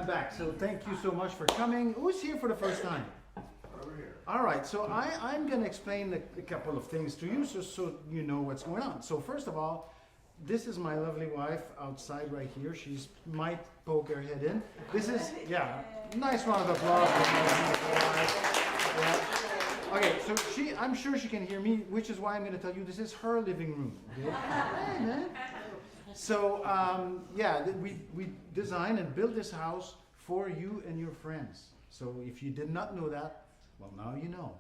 back. So thank you so much for coming. Who's here for the first time? Over here. All right, so I'm going to explain a couple of things to you just so you know what's going on. So first of all, this is my lovely wife outside right here. She might poke her head in. This is, yeah, nice round of applause. Yeah. Okay, so I'm sure she can hear me, which is why I'm going to tell you this is her living room. Okay? Hey, man. So, yeah, we designed and built this house for you and your friends. So if you did not know that, well, now you know,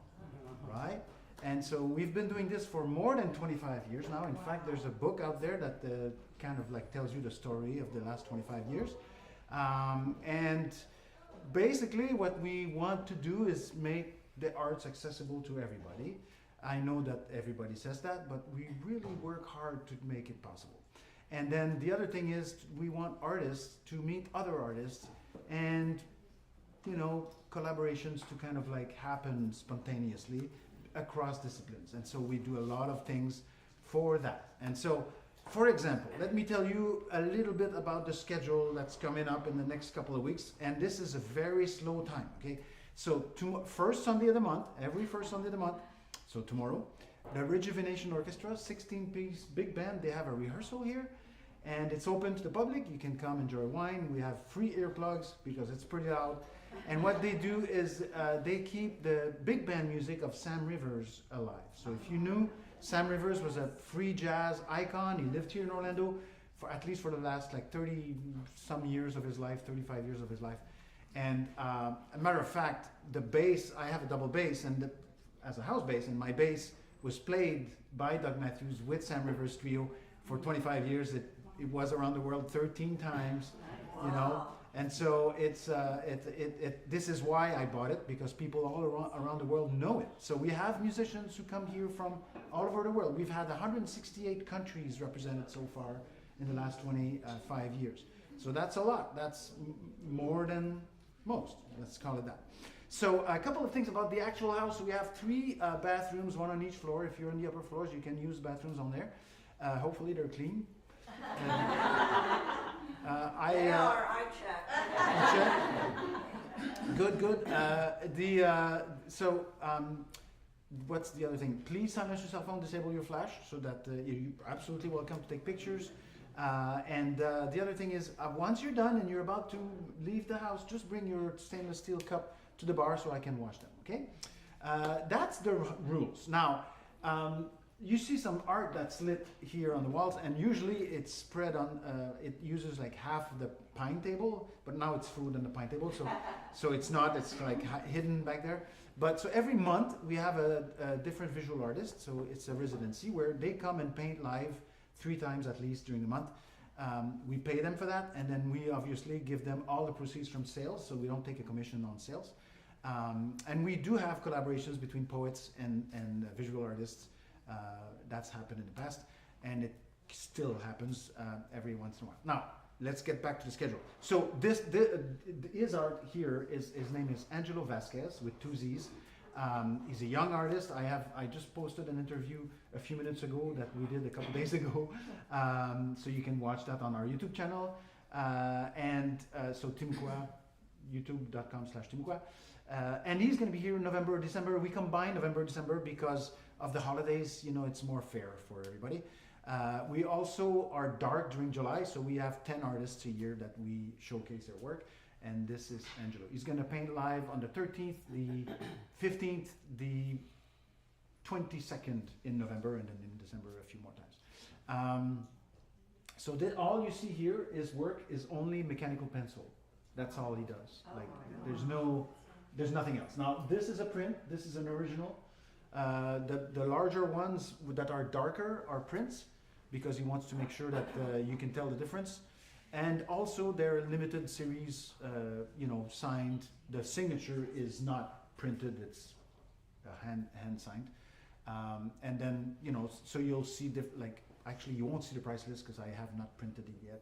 right? And so we've been doing this for more than 25 years now. In fact, there's a book out there that kind of like tells you the story of the last 25 years. And basically what we want to do is make the arts accessible to everybody. I know that everybody says that, but we really work hard to make it possible. And then the other thing is we want artists to meet other artists and, you know, collaborations to kind of like happen spontaneously across disciplines. And so we do a lot of things for that. And so, for example, let me tell you a little bit about the schedule that's coming up in the next couple of weeks. And this is a very slow time, okay? So first Sunday of the month, every first Sunday of the month, so tomorrow, the Rejuvenation Orchestra, 16-piece big band, they have a rehearsal here. And it's open to the public. You can come enjoy wine. We have free earplugs because it's pretty loud. And what they do is they keep the big band music of Sam Rivers alive. So if you knew, Sam Rivers was a free jazz icon. He lived here in Orlando for at least for the last like 30 some years of his life, 35 years of his life. And a matter of fact, the bass, I have a double bass and as a house bass, and my bass was played by Doug Matthews with Sam Rivers Trio for 25 years. It was around the world 13 times, you know. And so this is why I bought it, because people all around the world know it. So we have musicians who come here from all over the world. We've had 168 countries represented so far in the last 25 years. So that's a lot. That's more than most. Let's call it that. So a couple of things about the actual house. We have 3 bathrooms, 1 on each floor. If you're on the upper floors, you can use bathrooms on there. Hopefully they're clean. I check. Good. What's the other thing? Please silence your cell phone, disable your flash, so that you're absolutely welcome to take pictures. And the other thing is, once you're done and you're about to leave the house, just bring your stainless steel cup to the bar so I can wash them, okay? That's the rules. Now, you see some art that's lit here on the walls, and usually it's spread on, it uses like half of the pine table, but now it's food on the pine table, so it's not, it's like hidden back there. But so every month we have a different visual artist, so it's a residency where they come and paint live 3 times at least during the month. We pay them for that, and then we obviously give them all the proceeds from sales, so we don't take a commission on sales. And we do have collaborations between poets and visual artists. That's happened in the past, and it still happens every once in a while. Now, let's get back to the schedule. So his art here is, his name is Angelo Vasquez with 2 Z's. He's a young artist. I just posted an interview a few minutes ago that we did a couple days ago. So you can watch that on our YouTube channel. So Timqua, youtube.com/Timqua. And he's going to be here in November, December. We combine November, December because of the holidays. You know, it's more fair for everybody. We also are dark during July, so we have 10 artists a year that we showcase their work. And this is Angelo. He's going to paint live on the 13th, the 15th, the 22nd in November, and then in December a few more times. So all you see here is work is only mechanical pencil. That's all he does. Like there's nothing else. Now this is a print. This is an original. The larger ones that are darker are prints, because he wants to make sure that you can tell the difference. And also they're limited series, signed. The signature is not printed, it's hand signed. And then, so you'll see, actually you won't see the price list because I have not printed it yet,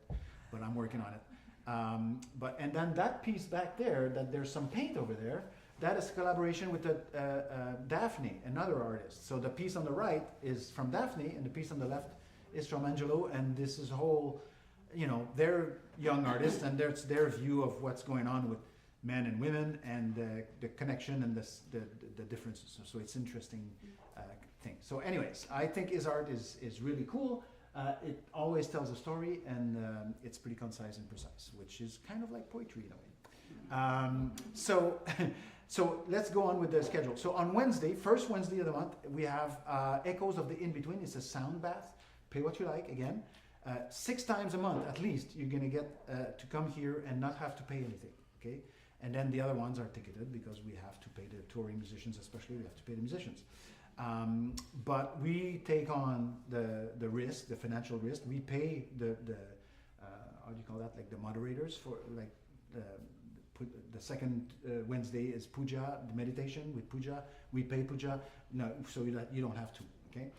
but I'm working on it. And then that piece back there, that there's some paint over there, that is a collaboration with Daphne, another artist. So the piece on the right is from Daphne, and the piece on the left is from Angelo, and this is a whole they're young artists, and it's their view of what's going on with men and women, and the connection and the differences. So it's interesting thing. So anyways, I think his art is really cool. It always tells a story, and it's pretty concise and precise, which is kind of like poetry in a way. So so let's go on with the schedule. So on Wednesday, first Wednesday of the month, we have Echoes of the In-Between. It's a sound bath. Pay what you like, again. 6 times a month, at least, you're going to get to come here and not have to pay anything, okay? And then the other ones are ticketed, because we have to pay the touring musicians, especially, we have to pay the musicians. But we take on the risk, the financial risk. We pay the how do you call that, like the moderators for, like, the second Wednesday is puja, the meditation with puja. We pay puja, no, so you don't have to, okay?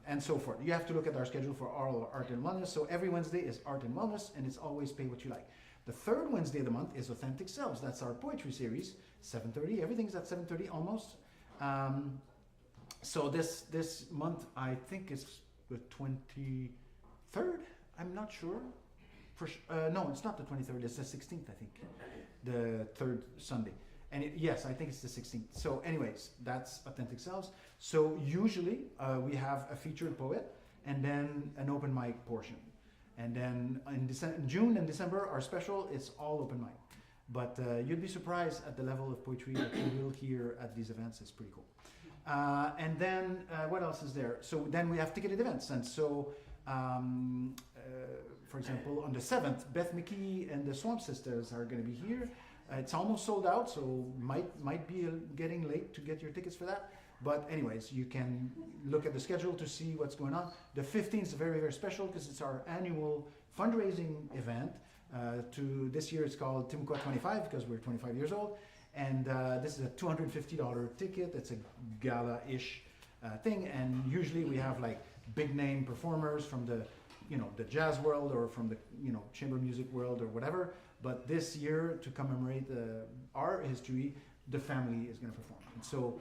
And so forth. You have to look at our schedule for oral art and wellness. So every Wednesday is art and wellness, and it's always pay what you like. The third Wednesday of the month is Authentic Selves. That's our poetry series, 7:30. Everything's at 7:30 almost. So this month, I think is the 23rd. I'm not sure. No, it's not the 23rd. It's the 16th, I think. The third Sunday. And yes, I think it's the 16th. So anyways, that's Authentic Selves. So usually we have a featured poet and then an open mic portion. And then in June and December, our special is all open mic. But you'd be surprised at the level of poetry that you will hear at these events. It's pretty cool. And then what else is there? So then we have ticketed events. And so, for example, on the 7th, Beth McKee and the Swamp Sisters are going to be here. It's almost sold out, so might be getting late to get your tickets for that. But anyways, you can look at the schedule to see what's going on. The 15th is very, very special because it's our annual fundraising event. This year it's called Timqua 25 because we're 25 years old. And this is a $250 ticket. It's a gala-ish thing. And usually we have like big name performers from the jazz world or from the, chamber music world or whatever. But this year, to commemorate our history, the family is going to perform. And so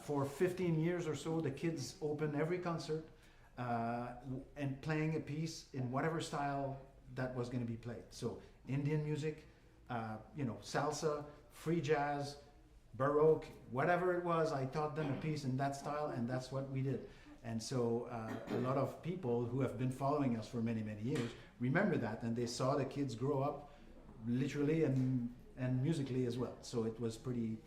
for 15 years or so, the kids open every concert and playing a piece in whatever style that was going to be played. So Indian music, salsa, free jazz, Baroque, whatever it was, I taught them a piece in that style, and that's what we did. And so a lot of people who have been following us for many, many years remember that, and they saw the kids grow up literally and musically as well. So it was pretty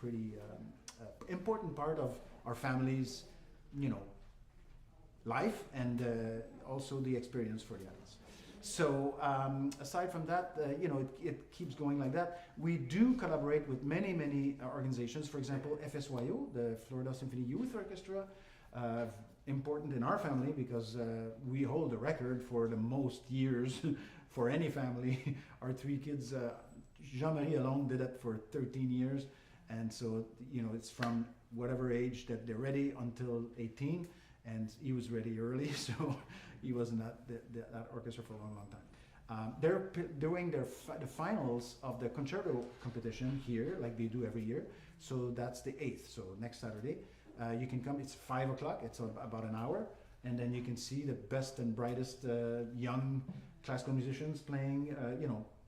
important part of our family's, life, and also the experience for the adults. So aside from that, it keeps going like that. We do collaborate with many, many organizations. For example, FSYO, the Florida Symphony Youth Orchestra, important in our family because we hold the record for the most years for any family. Our 3 kids, Jean-Marie alone did it for 13 years. And so, it's from whatever age that they're ready until 18. And he was ready early, so he was in that orchestra for a long, long time. They're doing the finals of the concerto competition here, like they do every year. So that's the 8th, so next Saturday. You can come, it's 5 o'clock, it's about an hour. And then you can see the best and brightest young classical musicians playing,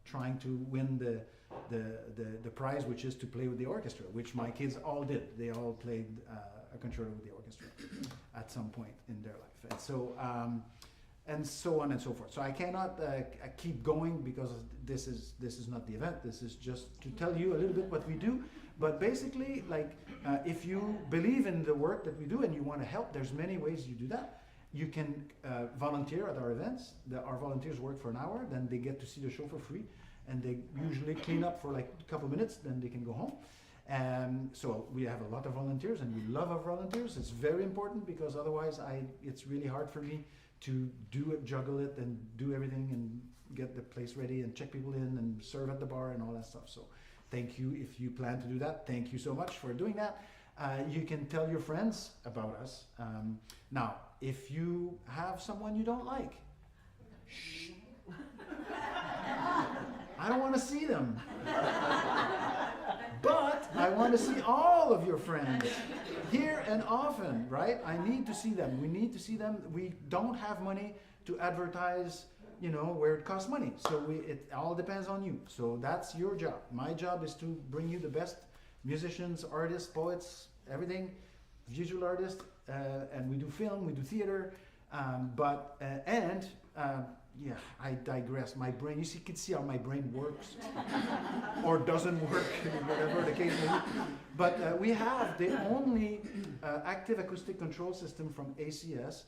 trying to win the prize, which is to play with the orchestra, which my kids all did. They all played a concerto with the orchestra at some point in their life. And so, and so on and so forth. So I cannot keep going because this is not the event. This is just to tell you a little bit what we do. But basically, if you believe in the work that we do and you want to help, there's many ways you do that. You can volunteer at our events. Our volunteers work for an hour, then they get to see the show for free, and they usually clean up for like a couple minutes, then they can go home. So we have a lot of volunteers, and we love our volunteers. It's very important because otherwise it's really hard for me to juggle it and do everything and get the place ready and check people in and serve at the bar and all that stuff. So thank you if you plan to do that. Thank you so much for doing that. You can tell your friends about us. Now, if you have someone you don't like, shh. I don't want to see them. But I want to see all of your friends here and often, right? I need to see them. We need to see them. We don't have money to advertise where it costs money. So it all depends on you. So that's your job. My job is to bring you the best musicians, artists, poets, everything, visual artists, and we do film, we do theater, yeah, I digress. My brain, you can see how my brain works or doesn't work, whatever the case may be. But we have the only active acoustic control system from ACS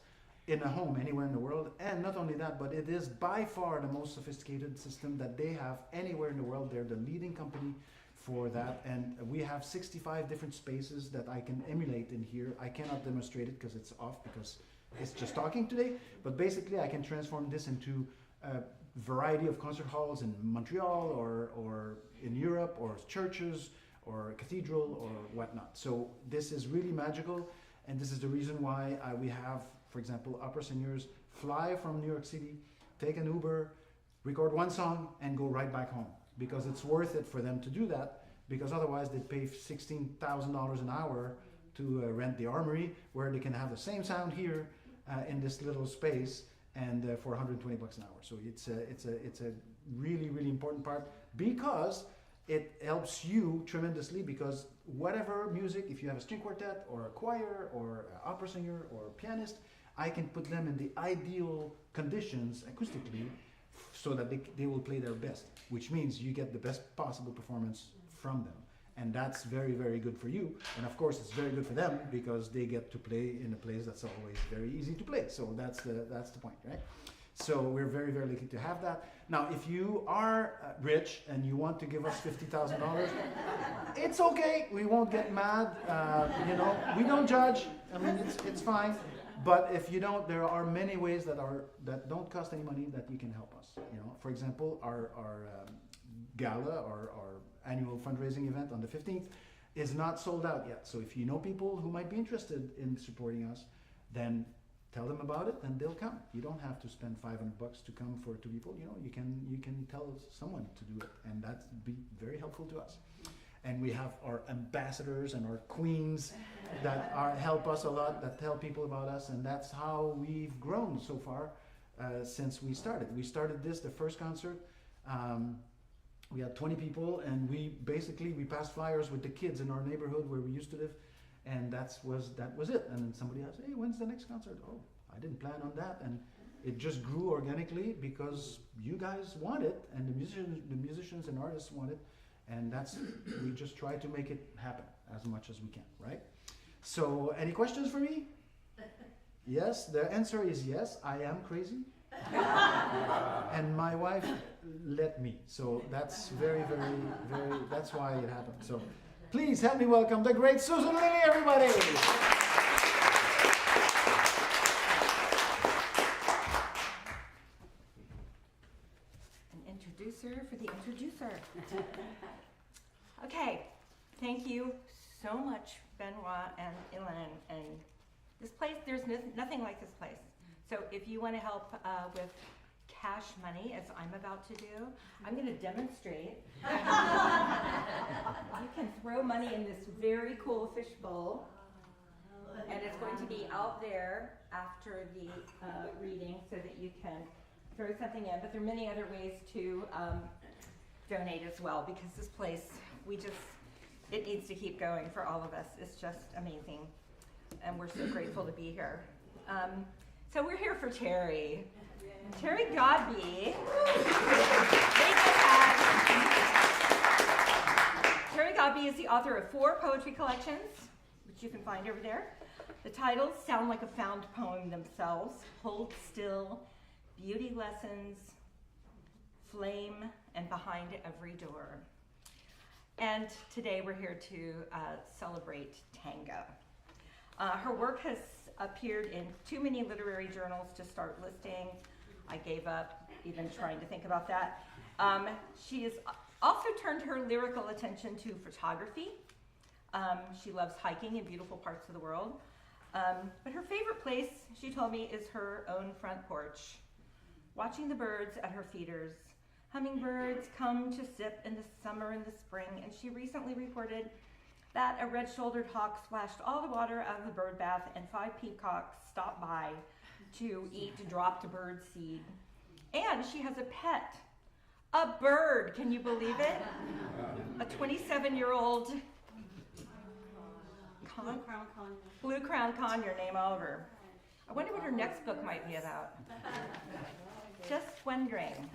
in a home anywhere in the world. And not only that, but it is by far the most sophisticated system that they have anywhere in the world. They're the leading company for that. And we have 65 different spaces that I can emulate in here. I cannot demonstrate it because it's off, because it's just talking today, but basically I can transform this into a variety of concert halls in Montreal or in Europe, or churches or a cathedral or whatnot. So this is really magical, and this is the reason why we have, for example, opera singers fly from New York City, take an Uber, record one song, and go right back home, because it's worth it for them to do that, because otherwise they'd pay $16,000 an hour to rent the Armory, where they can have the same sound here in this little space, and for 120 bucks an hour. So it's a really, really important part, because it helps you tremendously, because whatever music, if you have a string quartet or a choir or an opera singer or a pianist, I can put them in the ideal conditions acoustically so that they will play their best, which means you get the best possible performance from them. And that's very, very good for you. And of course, it's very good for them, because they get to play in a place that's always very easy to play. So that's the point, right? So we're very, very lucky to have that. Now, if you are rich and you want to give us $50,000, it's okay. We won't get mad. We don't judge. I mean, it's fine. But if you don't, there are many ways that don't cost any money that you can help us. For example, our gala or annual fundraising event on the 15th is not sold out yet. So if you know people who might be interested in supporting us, then tell them about it and they'll come. You don't have to spend $500 to come for two people. You can tell someone to do it, and that'd be very helpful to us. And we have our ambassadors and our queens that help us a lot, that tell people about us, and that's how we've grown so far since we started. We started the first concert. We had 20 people, and we passed flyers with the kids in our neighborhood where we used to live, and that was it. And then somebody asked, "Hey, when's the next concert?" "Oh, I didn't plan on that," and it just grew organically because you guys want it, and the musicians and artists want it, and we just try to make it happen as much as we can, right? So, any questions for me? Yes, the answer is yes. I am crazy. And my wife let me, so that's very, very, very, that's why it happened. So please help me welcome the great Susan Lilly, everybody. An introducer for the introducer. Okay, thank you so much, Benoit and Ilan. And this place, there's nothing like this place. So if you want to help with cash money, as I'm about to do, I'm going to demonstrate. You can throw money in this very cool fish bowl, and it's going to be out there after the reading so that you can throw something in. But there are many other ways to donate as well, because this place, it needs to keep going for all of us. It's just amazing, and we're so grateful to be here. So we're here for Terry. Terry Godbey. Terry Godbey is the author of 4 poetry collections, which you can find over there. The titles sound like a found poem themselves: Hold Still, Beauty Lessons, Flame, and Behind Every Door. And today we're here to celebrate tango. Her work has appeared in too many literary journals to start listing. I gave up even trying to think about that. She has also turned her lyrical attention to photography. She loves hiking in beautiful parts of the world. But her favorite place, she told me, is her own front porch, watching the birds at her feeders. Hummingbirds come to sip in the summer and the spring, and she recently reported that a red-shouldered hawk splashed all the water out of the bird bath, and 5 peacocks stopped by to eat dropped bird seed. And she has a pet, a bird. Can you believe it? A 27-year-old blue crown conure named Oliver. I wonder what her next book might be about. Just wondering.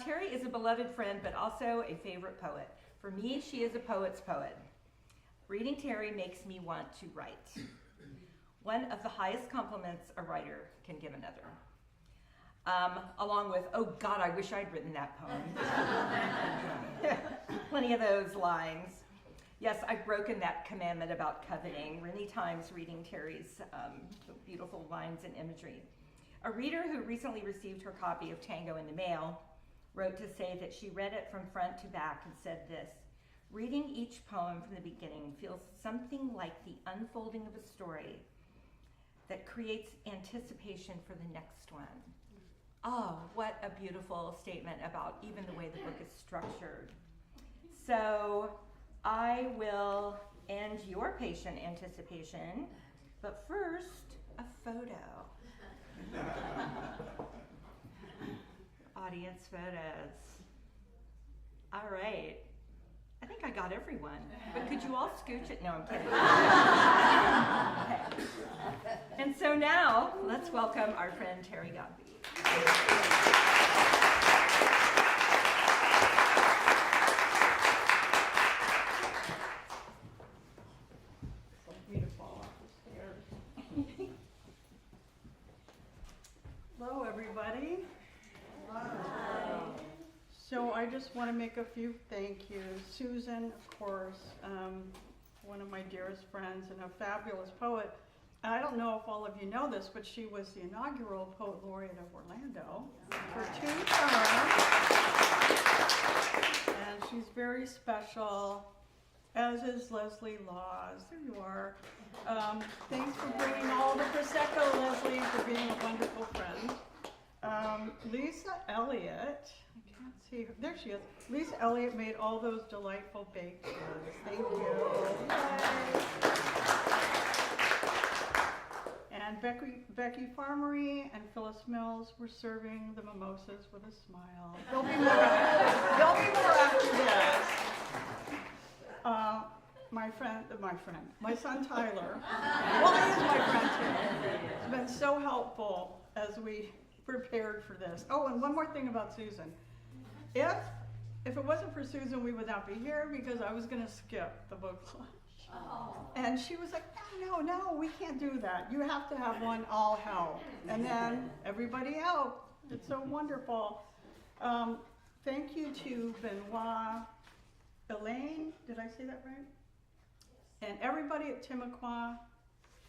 Terry is a beloved friend, but also a favorite poet. For me, she is a poet's poet. Reading Terry makes me want to write. One of the highest compliments a writer can give another. Along with, oh God, I wish I'd written that poem. Plenty of those lines. Yes, I've broken that commandment about coveting many times reading Terry's beautiful lines and imagery. A reader who recently received her copy of Tango in the mail wrote to say that she read it from front to back and said this: reading each poem from the beginning feels something like the unfolding of a story that creates anticipation for the next one. Oh, what a beautiful statement about even the way the book is structured. So I will end your patient anticipation, but first, a photo. Audience photos. All right. I think I got everyone, but could you all scooch it? No, I'm kidding. Okay. And so now, let's welcome our friend Terry Godbey. Hello, everybody. So I just want to make a few thank yous. Susan, of course, one of my dearest friends and a fabulous poet. And I don't know if all of you know this, but she was the inaugural Poet Laureate of Orlando for 2 terms. And she's very special, as is Leslie Laws. There you are. Thanks for bringing all the Prosecco, Leslie, for being a wonderful friend. Lisa Elliott, I can't see her. There she is. Lisa Elliott made all those delightful baked goods. Thank you. Yay. And Becky Farmery and Phyllis Mills were serving the mimosas with a smile. There'll be more after this. My son Tyler. Well, he is my friend too. He's been so helpful as we prepared for this. Oh, and one more thing about Susan. If it wasn't for Susan, we would not be here because I was going to skip the book club. Oh. And she was like, no, we can't do that. You have to have one all help. And then everybody out. It's so wonderful. Thank you to Benoit, Elaine, did I say that right? And everybody at Timucua.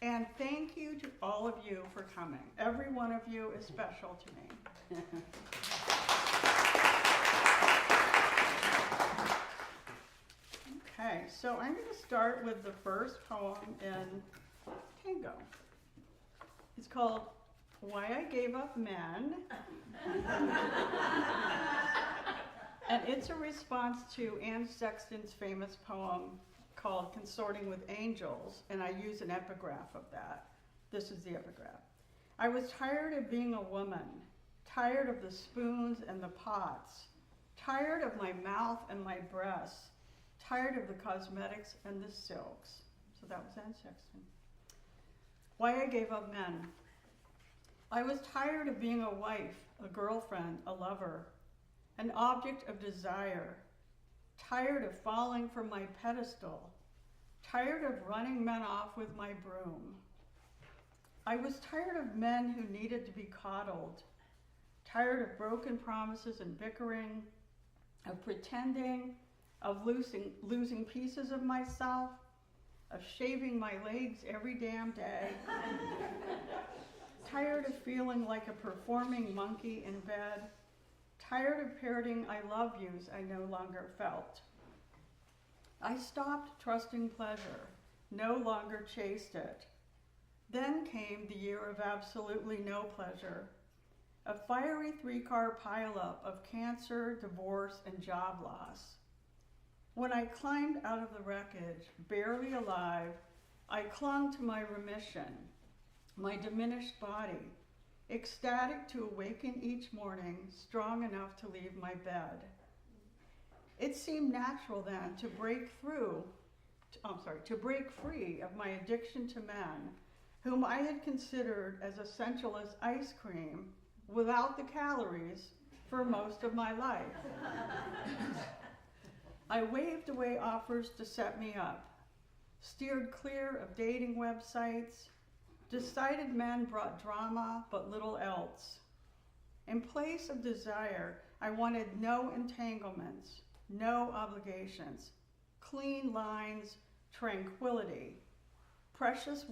And thank you to all of you for coming. Every one of you is special to me. Okay, so I'm going to start with the first poem in Tango. It's called Why I Gave Up Men. And it's a response to Anne Sexton's famous poem called Consorting with Angels, and I use an epigraph of that. This is the epigraph. I was tired of being a woman, tired of the spoons and the pots, tired of my mouth and my breasts, tired of the cosmetics and the silks. So that was Anne Sexton. Why I Gave Up Men. I was tired of being a wife, a girlfriend, a lover, an object of desire, tired of falling from my pedestal, tired of running men off with my broom. I was tired of men who needed to be coddled, tired of broken promises and bickering, of pretending, of losing pieces of myself, of shaving my legs every damn day, tired of feeling like a performing monkey in bed, tired of parroting I love yous I no longer felt. I stopped trusting pleasure, no longer chased it. Then came the year of absolutely no pleasure, a fiery 3-car pileup of cancer, divorce, and job loss. When I climbed out of the wreckage, barely alive, I clung to my remission, my diminished body, ecstatic to awaken each morning, strong enough to leave my bed. It seemed natural then to break free of my addiction to men, whom I had considered as essential as ice cream, without the calories, for most of my life. I waved away offers to set me up, steered clear of dating websites, decided men brought drama but little else. In place of desire, I wanted no entanglements, no obligations, clean lines, tranquility, precious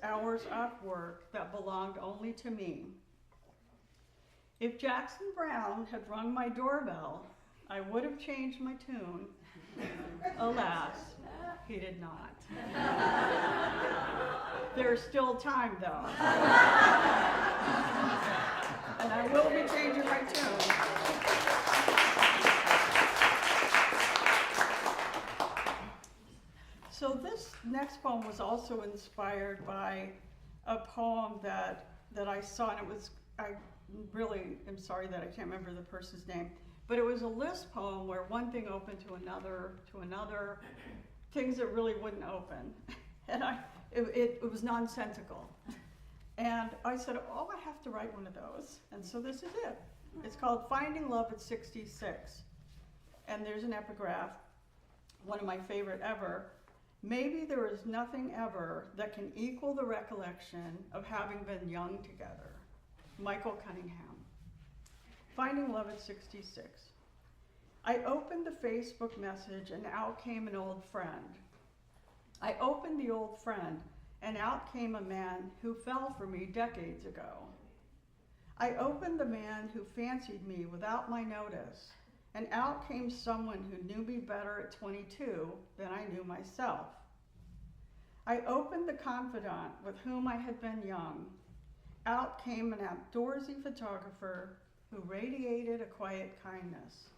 hours off work that belonged only to me. If Jackson Browne had rung my doorbell, I would have changed my tune. Alas, he did not. There's still time though. And I will be changing my tune. So this next poem was also inspired by a poem that I saw, and I really am sorry that I can't remember the person's name, but it was a list poem where one thing opened to another, things that really wouldn't open. And it was nonsensical. And I said, oh, I have to write one of those. And so this is it. It's called Finding Love at 66. And there's an epigraph, one of my favorite ever. Maybe there is nothing ever that can equal the recollection of having been young together. Michael Cunningham. Finding Love at 66. I opened the Facebook message and out came an old friend. I opened the old friend and out came a man who fell for me decades ago. I opened the man who fancied me without my notice, and out came someone who knew me better at 22 than I knew myself. I opened the confidant with whom I had been young. Out came an outdoorsy photographer who radiated a quiet kindness.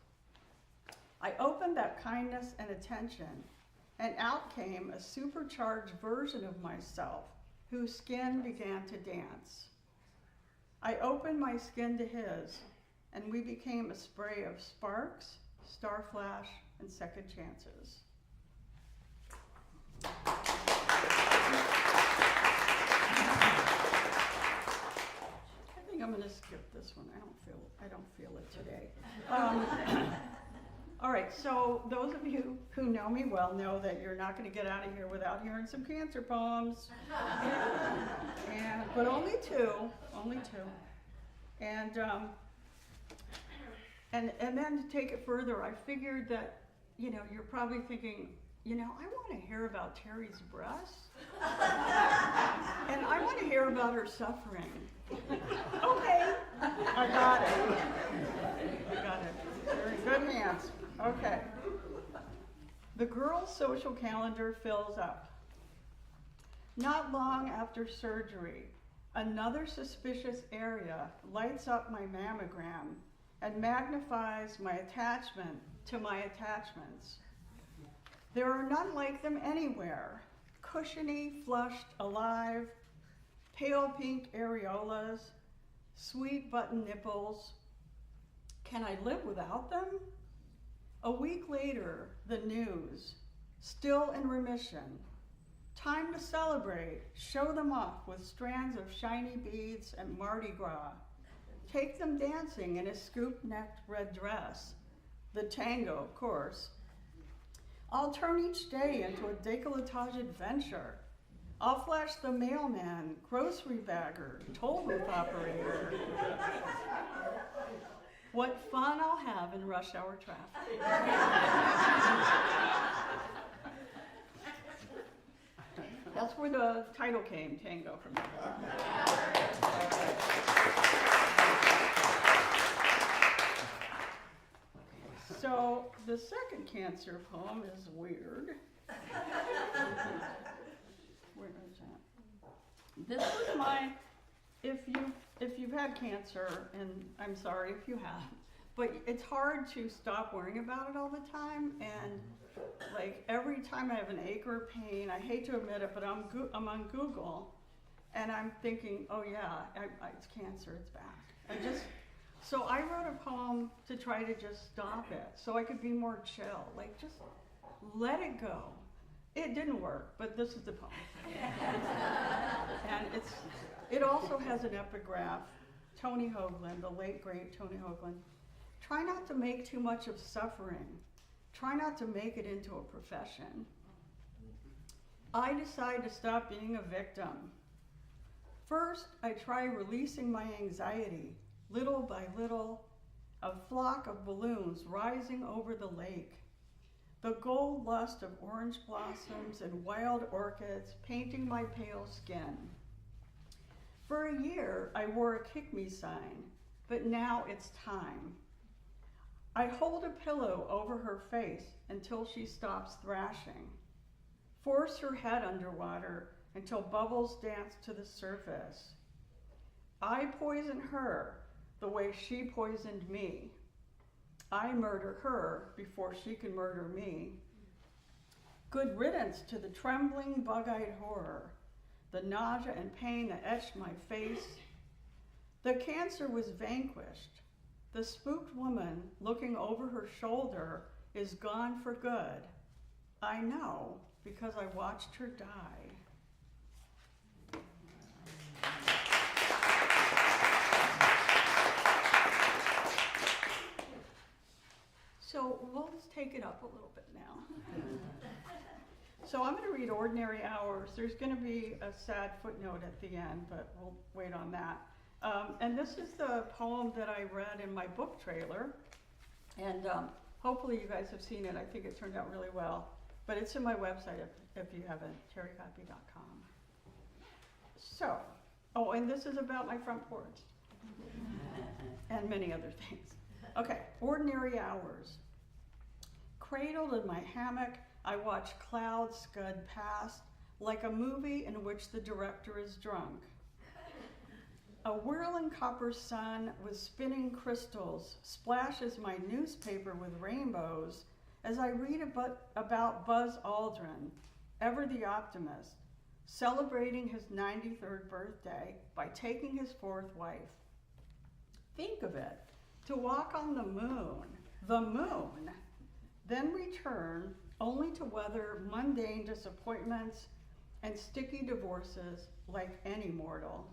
I opened that kindness and attention, and out came a supercharged version of myself whose skin began to dance. I opened my skin to his, and we became a spray of sparks, star flash, and second chances. I think I'm going to skip this one. I don't feel it today. All right, so those of you who know me well know that you're not going to get out of here without hearing some cancer poems. But only two. And then to take it further, I figured that, you're probably thinking, I want to hear about Terry's breasts. And I want to hear about her suffering. Okay, I got it. Very good hands. Okay. The girl's social calendar fills up. Not long after surgery, another suspicious area lights up my mammogram and magnifies my attachment to my attachments. There are none like them anywhere. Cushiony, flushed, alive, pale pink areolas, sweet button nipples. Can I live without them? A week later, the news, still in remission. Time to celebrate, show them off with strands of shiny beads and Mardi Gras. Take them dancing in a scoop-necked red dress. The tango, of course. I'll turn each day into a décolletage adventure. I'll flash the mailman, grocery bagger, toll booth operator. What fun I'll have in rush hour traffic. That's where the title came, Tango, from. So the second cancer poem is weird. Where is that? This was my, if you've had cancer, and I'm sorry if you have, but it's hard to stop worrying about it all the time. And like every time I have an ache or pain, I hate to admit it, but I'm on Google, And I'm thinking, oh yeah, it's cancer, it's back. So I wrote a poem to try to just stop it, so I could be more chill, like just let it go. It didn't work, but this is the poem. And it also has an epigraph. Tony Hoagland, the late great Tony Hoagland, try not to make too much of suffering. Try not to make it into a profession. I decide to stop being a victim. First, I try releasing my anxiety. Little by little, a flock of balloons rising over the lake. The gold lust of orange blossoms and wild orchids painting my pale skin. For a year, I wore a kick me sign, but now it's time. I hold a pillow over her face until she stops thrashing. Force her head underwater until bubbles dance to the surface. I poison her the way she poisoned me. I murder her before she can murder me. Good riddance to the trembling, bug-eyed horror, the nausea and pain that etched my face. The cancer was vanquished. The spooked woman looking over her shoulder is gone for good. I know because I watched her die. So we'll just take it up a little bit now. So I'm going to read Ordinary Hours. There's going to be a sad footnote at the end, but we'll wait on that. And this is the poem that I read in my book trailer. And hopefully you guys have seen it. I think it turned out really well. But it's in my website if you haven't, terrygodbey.com. So, oh, and this is about my front porch. And many other things. Okay, Ordinary Hours. Cradled in my hammock, I watch clouds scud past like a movie in which the director is drunk. A whirling copper sun with spinning crystals splashes my newspaper with rainbows as I read about Buzz Aldrin, ever the optimist, celebrating his 93rd birthday by taking his fourth wife. Think of it, to walk on the moon, then return only to weather mundane disappointments and sticky divorces like any mortal.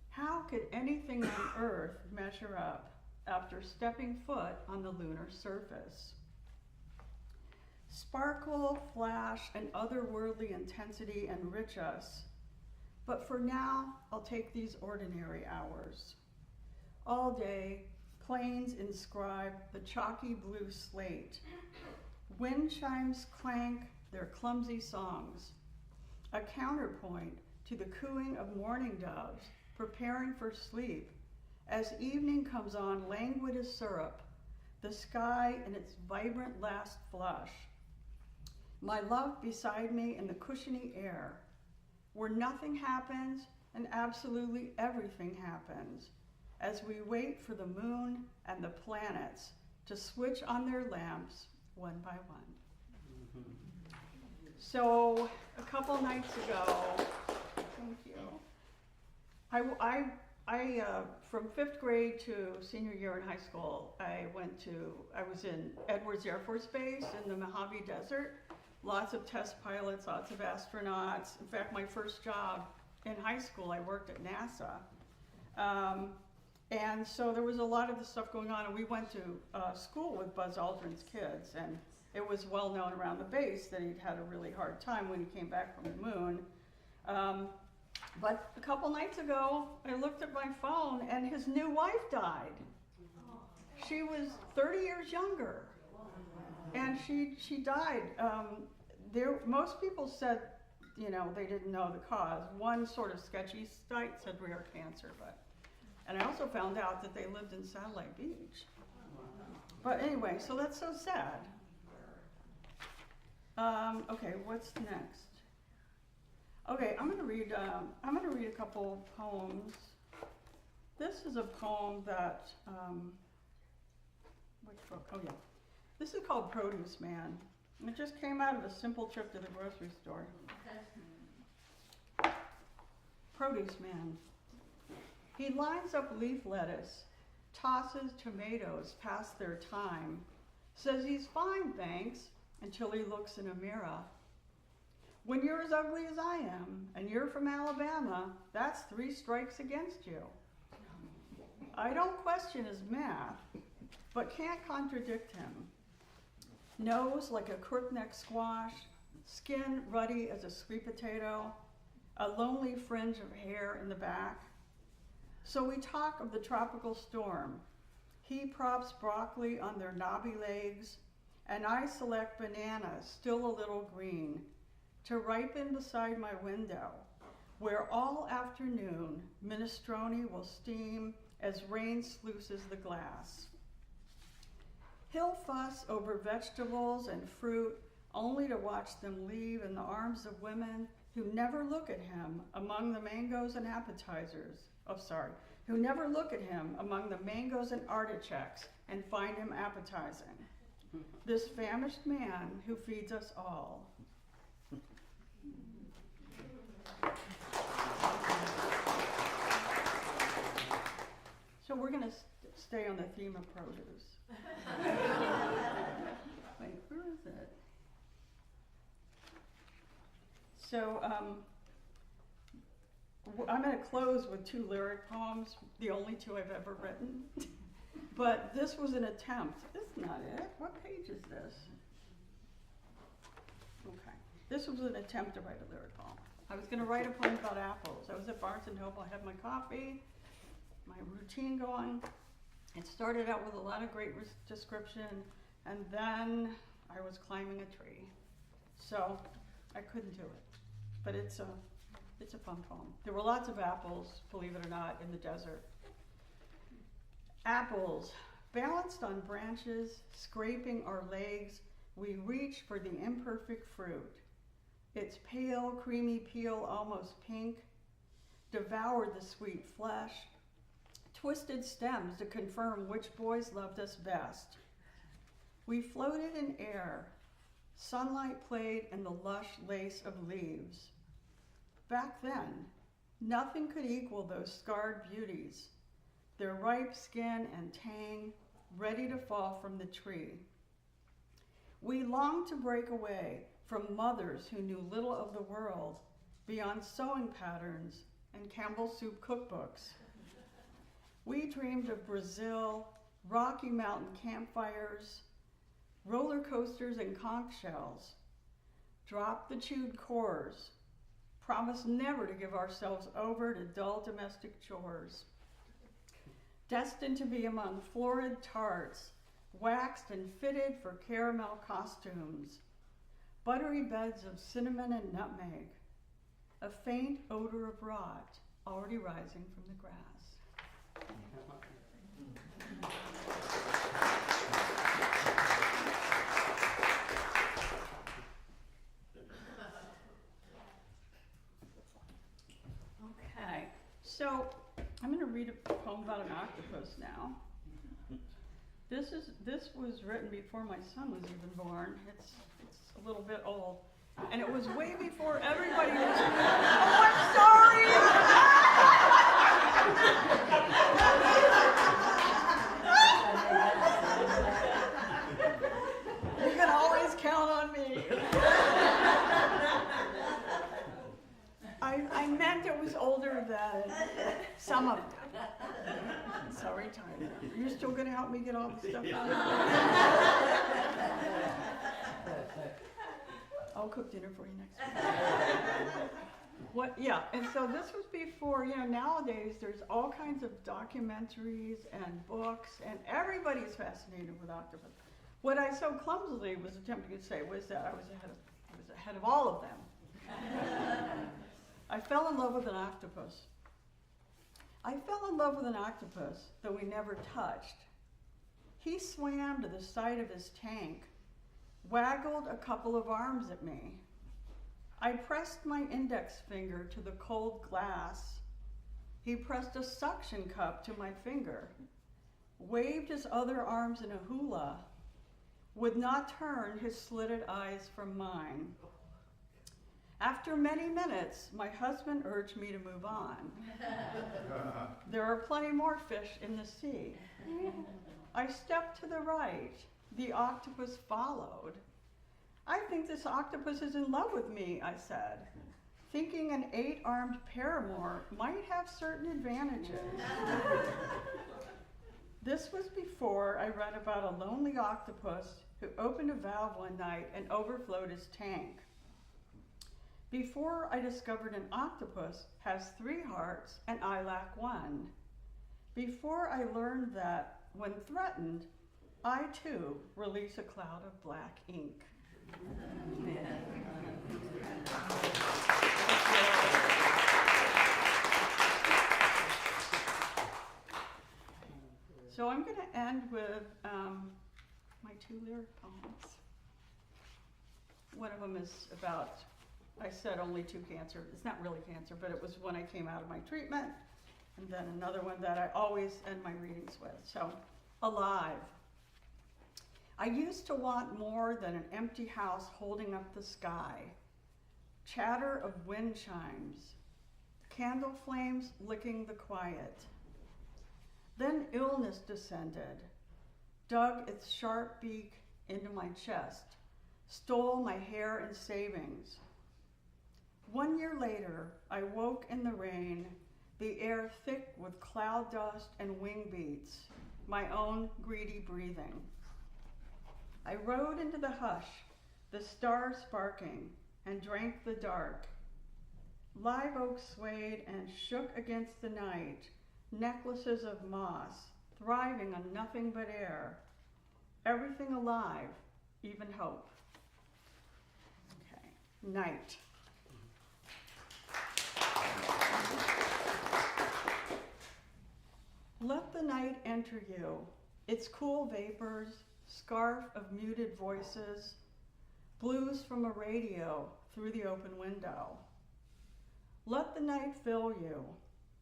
How could anything on Earth measure up after stepping foot on the lunar surface? Sparkle, flash, and otherworldly intensity enrich us, but for now, I'll take these ordinary hours. All day, planes inscribe the chalky blue slate. Wind chimes clank their clumsy songs, a counterpoint to the cooing of mourning doves preparing for sleep as evening comes on languid as syrup, the sky in its vibrant last flush. My love beside me in the cushiony air, where nothing happens and absolutely everything happens, as we wait for the moon and the planets to switch on their lamps one by one. So a couple nights ago, thank you, I from 5th grade to senior year in high school, I was in Edwards Air Force Base in the Mojave Desert. Lots of test pilots, lots of astronauts. In fact, my first job in high school, I worked at NASA. And so there was a lot of this stuff going on, and we went to school with Buzz Aldrin's kids, and it was well known around the base that he'd had a really hard time when he came back from the moon. But a couple nights ago, I looked at my phone, and his new wife died. She was 30 years younger, and she died. Most people said, they didn't know the cause. One sort of sketchy site said rare cancer, and I also found out that they lived in Satellite Beach. But anyway, so that's so sad. Okay, what's next? Okay, I'm gonna read a couple poems. This is a poem that, which book? Oh yeah. This is called Produce Man. It just came out of a simple trip to the grocery store. produce man. He lines up leaf lettuce, tosses tomatoes past their time, says he's fine, thanks, until he looks in a mirror. When you're as ugly as I am, and you're from Alabama, that's 3 strikes against you. I don't question his math, but can't contradict him. Nose like a crookneck squash, skin ruddy as a sweet potato, a lonely fringe of hair in the back. So we talk of the tropical storm. He props broccoli on their knobby legs, and I select bananas, still a little green, to ripen beside my window, where all afternoon minestrone will steam as rain sluices the glass. He'll fuss over vegetables and fruit only to watch them leave in the arms of women who never look at him among the mangoes and appetizers. Who never look at him among the mangoes and artichokes and find him appetizing. This famished man who feeds us all. So we're going to stay on the theme of produce. Wait, where is it? So I'm going to close with 2 lyric poems, the only 2 I've ever written. But this was an attempt. This is not it. What page is this? Okay. This was an attempt to write a lyric poem. I was going to write a poem about apples. I was at Barnes & Noble. I had my coffee, my routine going. It started out with a lot of great description, and then I was climbing a tree. So I couldn't do it. But it's a fun poem. There were lots of apples, believe it or not, in the desert. Apples, balanced on branches, scraping our legs, we reach for the imperfect fruit. Its pale, creamy peel, almost pink, devoured the sweet flesh, twisted stems to confirm which boys loved us best. We floated in air. Sunlight played in the lush lace of leaves. Back then, nothing could equal those scarred beauties, their ripe skin and tang, ready to fall from the tree. We longed to break away from mothers who knew little of the world beyond sewing patterns and Campbell's soup cookbooks. We dreamed of Brazil, Rocky Mountain campfires, roller coasters and conch shells. Dropped the chewed cores, promised never to give ourselves over to dull domestic chores. Destined to be among florid tarts, waxed and fitted for caramel costumes, buttery beds of cinnamon and nutmeg, a faint odor of rot already rising from the grass. Okay, so I'm going to read a poem about an octopus now. This was written before my son was even born. It's a little bit old, and it was way before everybody was. Oh, I'm sorry. You can always count on me. I meant it was older than some of them. Sorry, Tyler. You're still going to help me get all the stuff out? I'll cook dinner for you next week. What? Yeah, and so this was before, nowadays there's all kinds of documentaries and books, and everybody's fascinated with octopus. What I so clumsily was attempting to say was that I was ahead of all of them. I fell in love with an octopus. I fell in love with an octopus that we never touched. He swam to the side of his tank, waggled a couple of arms at me. I pressed my index finger to the cold glass. He pressed a suction cup to my finger, waved his other arms in a hula, would not turn his slitted eyes from mine. After many minutes, my husband urged me to move on. There are plenty more fish in the sea. I stepped to the right. The octopus followed. I think this octopus is in love with me, I said, thinking an 8-armed paramour might have certain advantages. This was before I read about a lonely octopus who opened a valve one night and overflowed his tank. Before I discovered an octopus has 3 hearts and I lack 1. Before I learned that, when threatened, I too release a cloud of black ink. So I'm going to end with my 2 lyric poems. One of them is about, I said only 2 cancer. It's not really cancer, but it was when I came out of my treatment. And then another one that I always end my readings with. So, alive. I used to want more than an empty house holding up the sky. Chatter of wind chimes. Candle flames licking the quiet. Then illness descended, dug its sharp beak into my chest, stole my hair and savings. 1 year later, I woke in the rain, the air thick with cloud dust and wing beats, my own greedy breathing. I rode into the hush, the stars sparking, and drank the dark. Live oak swayed and shook against the night, necklaces of moss, thriving on nothing but air. Everything alive, even hope. Okay, night. Let the night enter you, its cool vapors, scarf of muted voices, blues from a radio through the open window. Let the night fill you,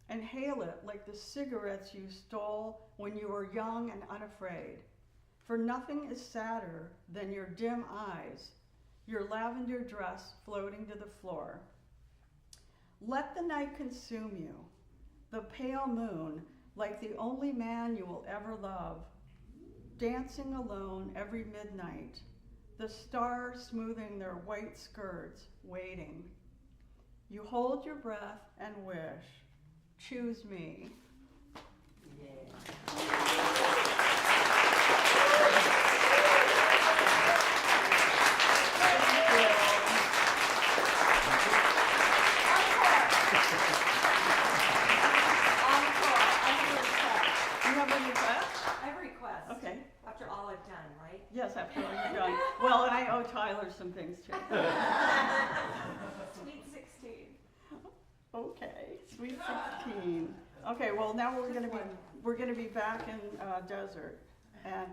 inhale it like the cigarettes you stole when you were young and unafraid. For nothing is sadder than your dim eyes, your lavender dress floating to the floor. Let the night consume you, the pale moon, like the only man you will ever love, dancing alone every midnight, the stars smoothing their white skirts, waiting. You hold your breath and wish, choose me. Yes, after all you're done. Well, and I owe Tyler some things too. Sweet 16. Okay, sweet 16. Okay, well now we're gonna be back in desert, and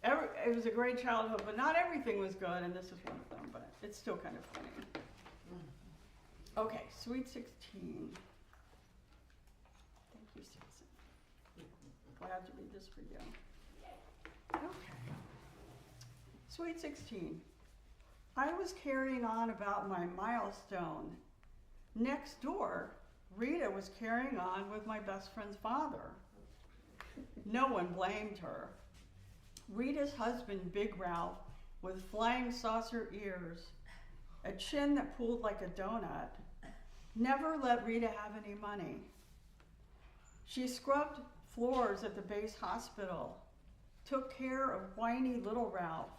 it was a great childhood, but not everything was good, and this is one of them. But it's still kind of funny. Okay, sweet 16. Thank you, Susan. Glad to read this for you. Okay. Sweet 16. I was carrying on about my milestone. Next door, Rita was carrying on with my best friend's father. No one blamed her. Rita's husband, Big Ralph, with flying saucer ears, a chin that pulled like a donut, never let Rita have any money. She scrubbed floors at the base hospital, took care of whiny little Ralph,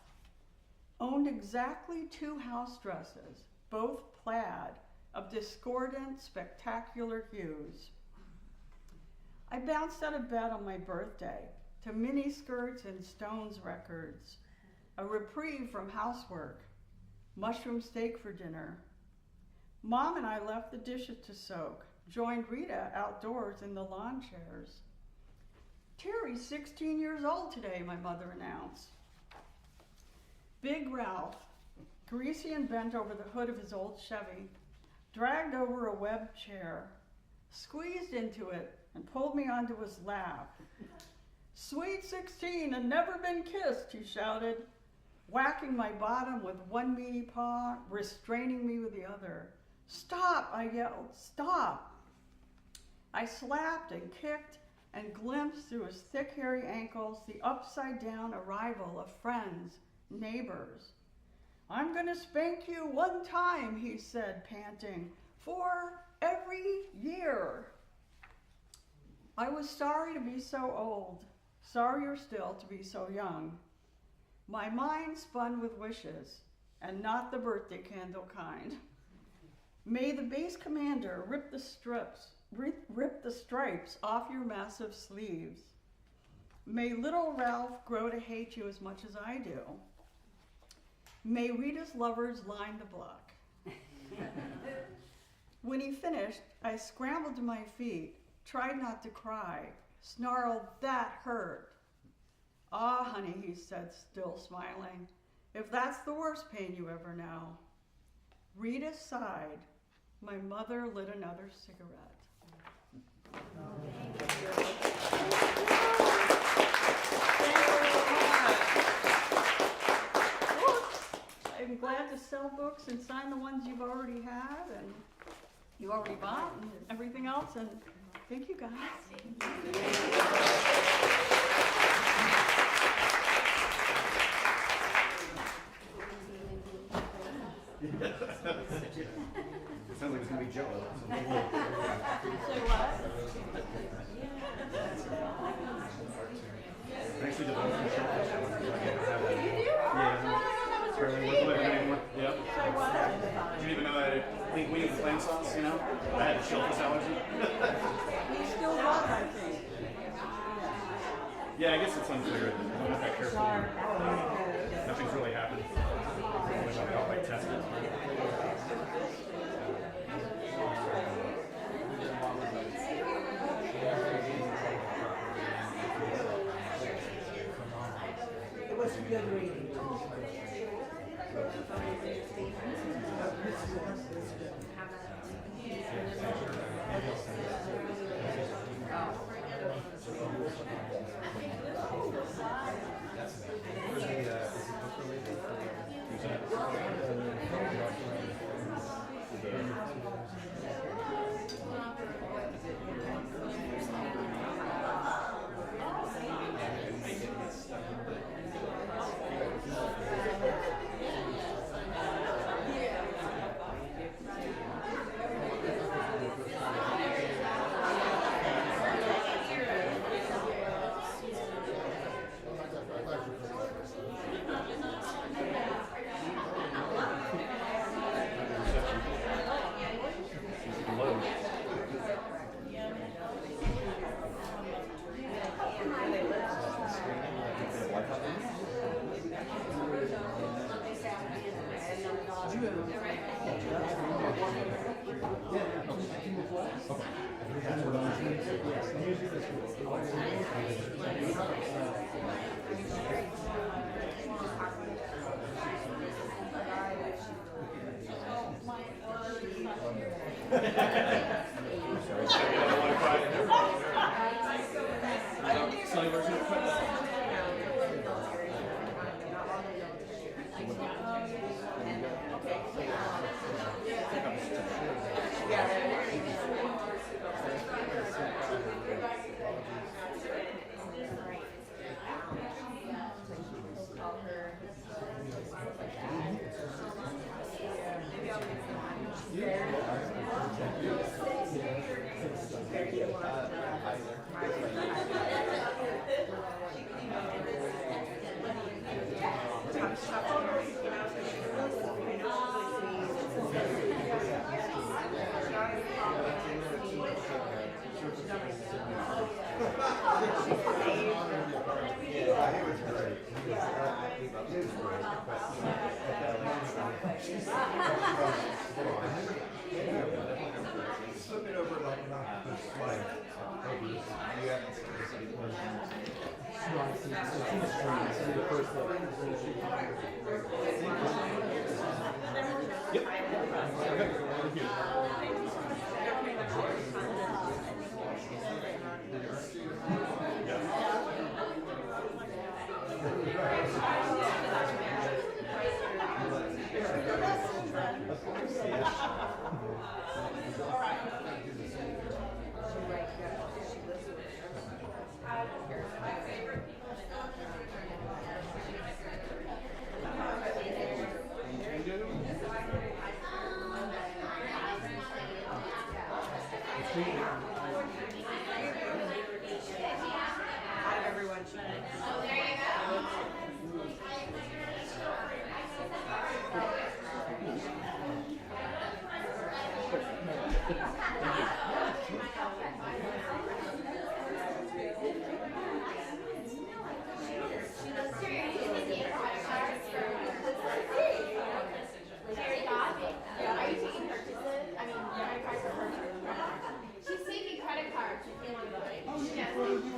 owned exactly 2 house dresses, both plaid, of discordant, spectacular hues. I bounced out of bed on my birthday to mini skirts and Stones records, a reprieve from housework, mushroom steak for dinner. Mom and I left the dishes to soak, joined Rita outdoors in the lawn chairs. Terry's 16 years old today, my mother announced. Big Ralph, greasy and bent over the hood of his old Chevy, dragged over a web chair, squeezed into it, and pulled me onto his lap. Sweet 16 and never been kissed, he shouted, whacking my bottom with one meaty paw, restraining me with the other. "Stop!" I yelled. "Stop!" I slapped and kicked and glimpsed through his thick, hairy ankles the upside-down arrival of friends, neighbors. "I'm gonna spank you one time," he said, panting, "for every year." I was sorry to be so old, sorrier still to be so young. My mind spun with wishes, and not the birthday candle kind. May the base commander rip the stripes off your massive sleeves. May little Ralph grow to hate you as much as I do. May Rita's lovers line the block. When he finished, I scrambled to my feet, tried not to cry, snarled, "That hurt." "Ah, honey," he said, still smiling, "if that's the worst pain you ever know." Rita sighed. My mother lit another cigarette. I'm glad to sell books and sign the ones you've already had and you already bought and everything else. And thank you, guys. It sounds like it's gonna be Jello. Say what? I actually developed some shellfish. Yeah. Apparently wasn't there anymore. Yep. Say what? Didn't even know that we need plain sauce, you know? I had a shellfish allergy. You still love, I think. Yeah, I guess it's unclear. I'm not that careful. Nothing's really happened. I got like tested. It was a good reading. Flip it over like the slide. You haven't seen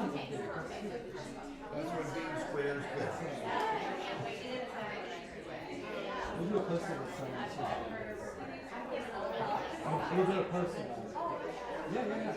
That's when being square is good. We'll do a post of the sun too. We'll do a post of that. Yeah, yeah, yeah.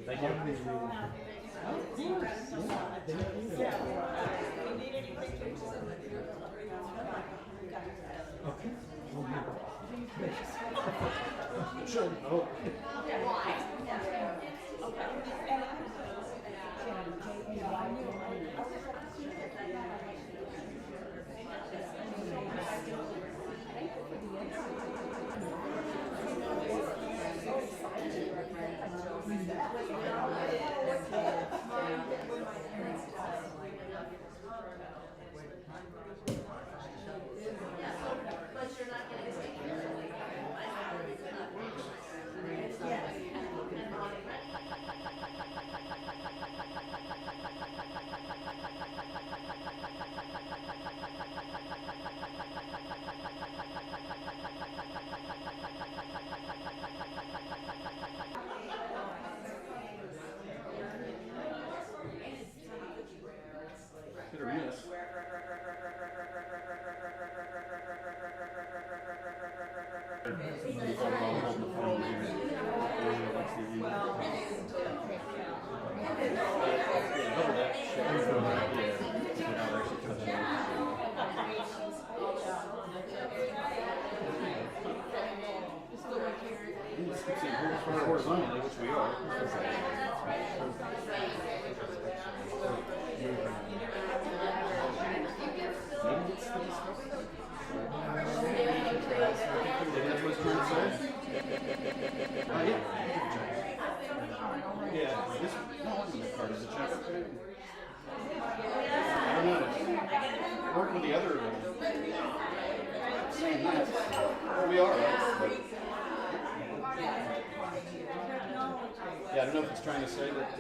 Thank you. Of course. Yeah, thank you. Okay. Sure. Oh. Hit or miss. Horizontally, which we are. That's what it's trying to say? Yeah, this, no, it wasn't the card, it's a check. I don't know. Work with the other, saying that. Well, we are, right? Yeah, I don't know if it's trying to say that,